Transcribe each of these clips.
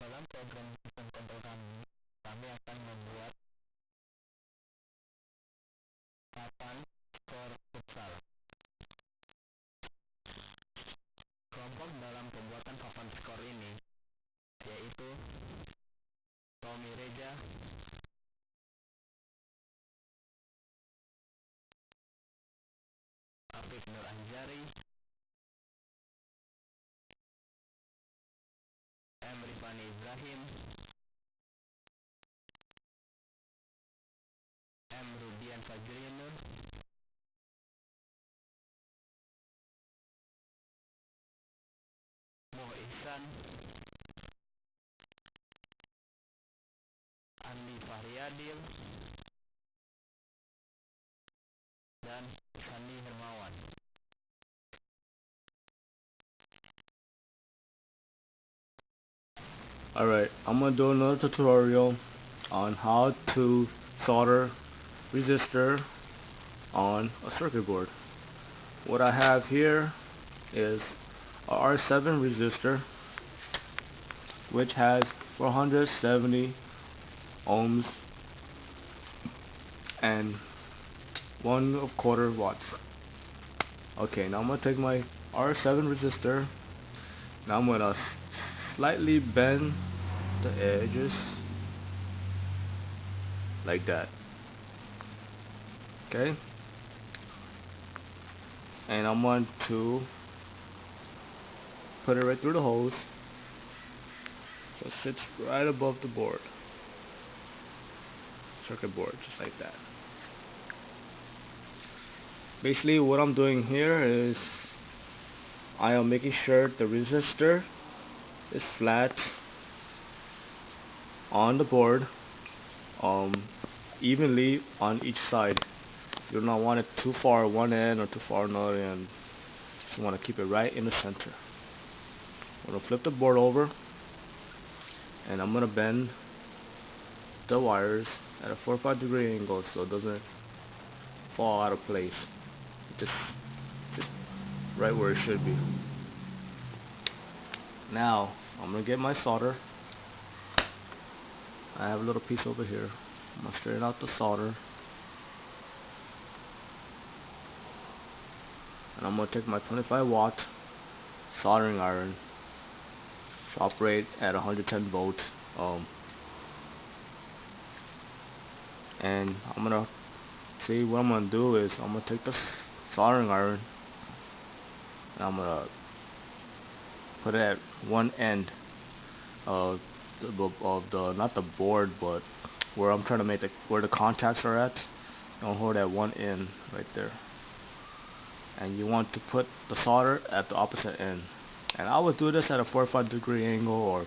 Dalam program sistem kontrol kami akan membuat papan skor futsal. Kelompok dalam pembuatan papan skor ini yaitu Tommy Reja, Afif Nur Anjari, M. Rifani Ibrahim, M. Rudian Fajrinur, Moh Ihsan, Andi Fahriyadil, dan Sandi Hermawan. Alright, I'm going to do another tutorial on how to solder resistor on a circuit board. What I have here is a R7 resistor which has 470 ohms and 1/4 watts. Okay, now I'm going to take my R7 resistor. Now I'm going to slightly bend the edges like that. Okay, and I'm going to put it right through the hose so it sits right above the board, circuit board, just like that. Basically what I'm doing here is I am making sure the resistor is flat on the board, evenly on each side. You do not want it too far one end or too far another end. You want to keep it right in the center. I'm going to flip the board over and I'm going to bend the wires at a 45-degree angle so it doesn't fall out of place. Just right where it should be. Now I'm going to get my solder. I have a little piece over here. I'm going to straighten out the solder. And I'm going to take my 25-watt soldering iron, which operate at 110 volts. And I'm going to see what I'm going to do is I'm going to take the soldering iron and I'm going to put it at one end of the not the board, but where I'm trying to make where the contacts are at. Don't hold at one end right there. And you want to put the solder at the opposite end. And I would do this at a 45-degree angle or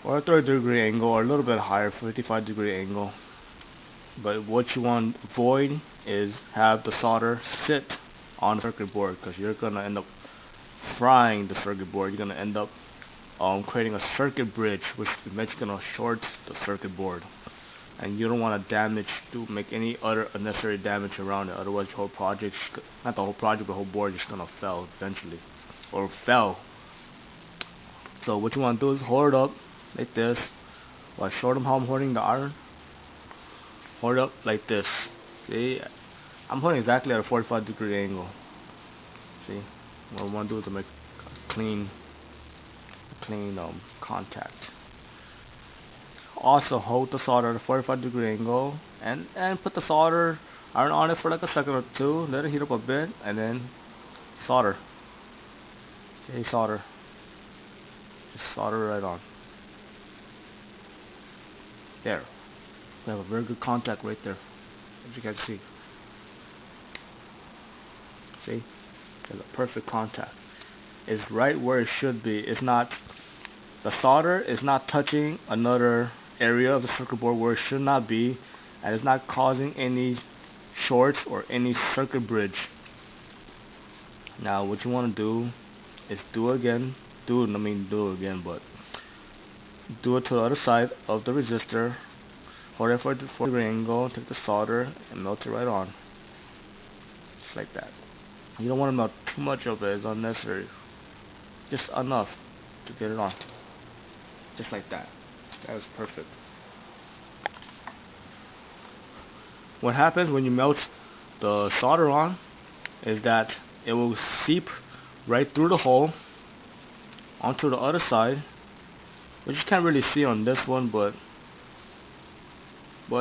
a 30-degree angle or a little bit higher, 55-degree angle. But what you want to avoid is have the solder sit on the circuit board, because you're going to end up frying the circuit board. You're going to end up creating a circuit bridge, which eventually going to short the circuit board. And you don't want to make any other unnecessary damage around it. Otherwise, the whole project, not the whole project, but the whole board is just gonna fail eventually, or fell. So what you want to do is hold it up like this. Well, I showed them how I'm holding the iron. Hold it up like this. See, I'm holding exactly at a 45-degree angle. See, what I want to do is to make a clean contact. Also hold the solder at a 45-degree angle and put the solder iron on it for like a second or two. Let it heat up a bit and then solder. Okay, solder. Just solder right on. There. We have a very good contact right there, as you can see. See? There's a perfect contact. It's right where it should be. It's not, the solder is not touching another area of the circuit board where it should not be, and it's not causing any shorts or any circuit bridge. Now what you want to do is do it again, but do it to the other side of the resistor. Hold it for the 40-degree angle, take the solder and melt it right on, just like that. You don't want to melt too much of it, it's unnecessary, just enough to get it on. just like that. That was perfect. What happens when you melt the solder on is that it will seep right through the hole onto the other side, which you can't really see on this one, but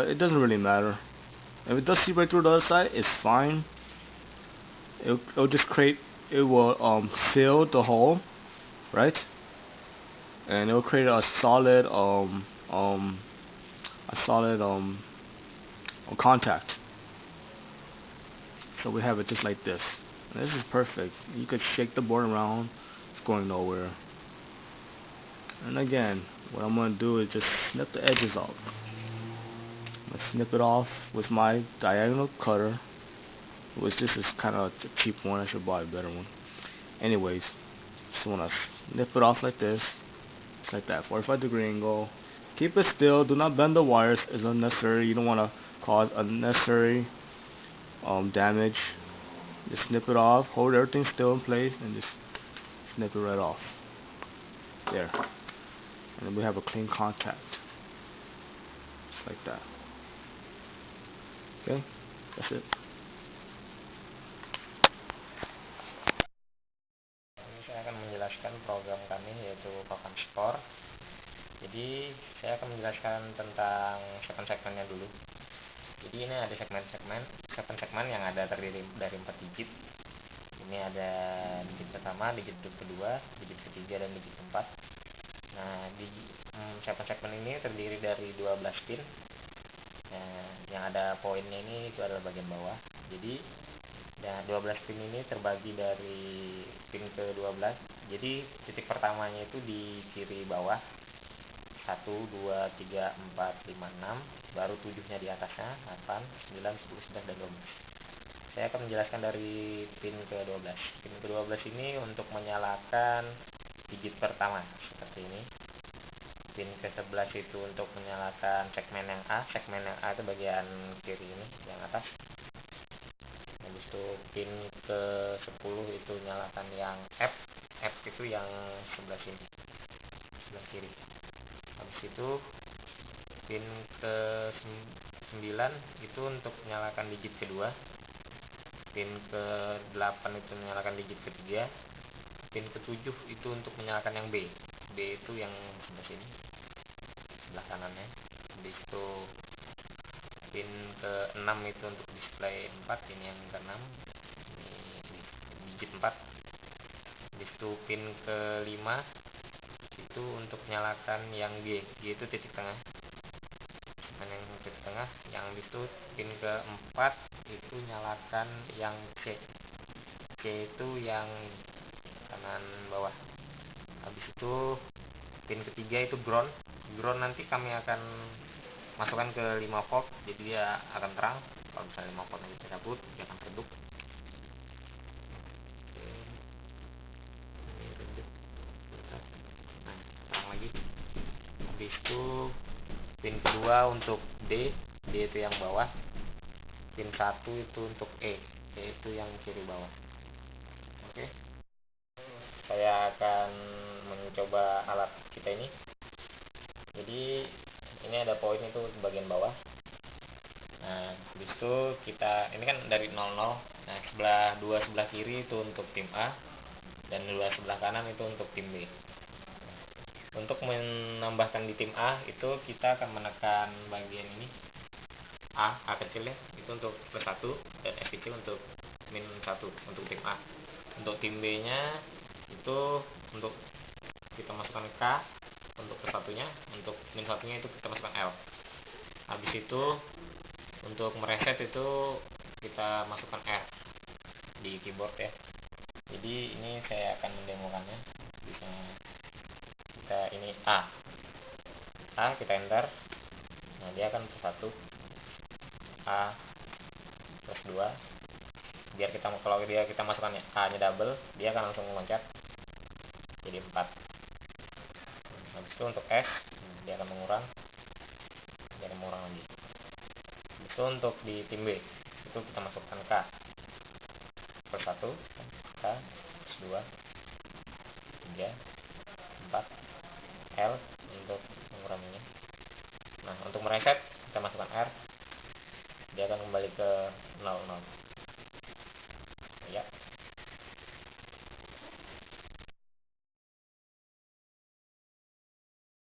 it doesn't really matter. If it does seep right through the other side, it's fine. It'll just create, it will seal the hole, right? And it will create a solid contact. So we have it just like this. And this is perfect. You could shake the board around, it's going nowhere. And again, what I'm going to do is just snip the edges off. I'm going to snip it off with my diagonal cutter, which this is kind of a cheap one. I should buy a better one. Anyways, just want to snip it off like this, just like that, 45-degree angle. Keep it still. Do not bend the wires. It's unnecessary. You don't want to cause unnecessary damage. Just snip it off. Hold everything still in place and just snip it right off. There. And then we have a clean contact. Just like that. Okay? That's it. Ini saya akan menjelaskan program kami yaitu Papan Skor. Jadi saya akan menjelaskan tentang segmen-segmennya dulu. Jadi ini ada segmen yang ada terdiri dari 4 digit. Ini ada digit pertama, digit kedua, digit ketiga, dan digit keempat. Nah, di segmen ini terdiri dari 12 pin. Yang ada poinnya ini itu adalah bagian bawah. Jadi 12 pin ini terbagi dari pin ke-12. Jadi titik pertamanya itu di kiri bawah. 1, 2, 3, 4, 5, 6, baru 7-nya di atasnya, 8, 9, 10, 11, dan 12. Saya akan menjelaskan dari pin ke-12. Pin ke-12 ini untuk menyalakan digit pertama, seperti ini. Pin ke-11 itu untuk menyalakan segmen yang A. Segmen yang A itu bagian kiri ini, yang atas. Habis itu pin ke-10 itu nyalakan yang F. F itu yang sebelah sini, sebelah kiri. Habis itu pin ke-9 itu untuk menyalakan digit kedua. Pin ke-8 itu menyalakan digit ketiga. Pin ke-7 itu untuk menyalakan yang B. B itu yang sebelah sini, sebelah kanannya. Habis itu pin ke-6 itu untuk display 4. Ini yang ke-6, ini digit 4. Habis itu pin ke-5 itu untuk menyalakan yang G. G itu titik tengah. Dan yang titik tengah. Yang habis itu pin ke-4 itu nyalakan yang C. C itu yang kanan bawah. Habis itu pin ketiga itu ground. Ground nanti kami akan masukkan ke 5 volt, jadi dia akan terang. Kalau misalnya 5 volt nanti dicabut, dia akan redup. Lagi. Habis itu pin kedua untuk D. D itu yang bawah. Pin 1 itu untuk E. E itu yang kiri bawah. Oke. Saya akan mencoba alat kita ini. Jadi ini ada poin itu bagian bawah. Nah, habis itu kita ini kan dari 00. Nah, dua sebelah kiri itu untuk tim A dan dua sebelah kanan itu untuk tim B. Untuk menambahkan di tim A itu kita akan menekan bagian ini A kecil ya, itu untuk plus 1, dan F kecil untuk min 1 untuk tim A. Untuk tim B nya itu untuk kita masukkan K untuk plus 1 nya, untuk min 1 nya itu kita masukkan L. Habis itu untuk mereset itu kita masukkan R di keyboard ya. Jadi ini saya akan mendemokannya. Bisa kita ini A kita enter. Nah, dia akan plus 1, A plus 2. Biar kalau kita masukkan A nya double, dia akan langsung loncat jadi 4. Habis itu untuk S, dia akan mengurang lagi. Habis itu untuk di tim B itu kita masukkan K plus 1, K plus 2, 3, 4, L untuk menguranginya. Nah, untuk mereset kita masukkan R, dia akan kembali ke 00. Ya.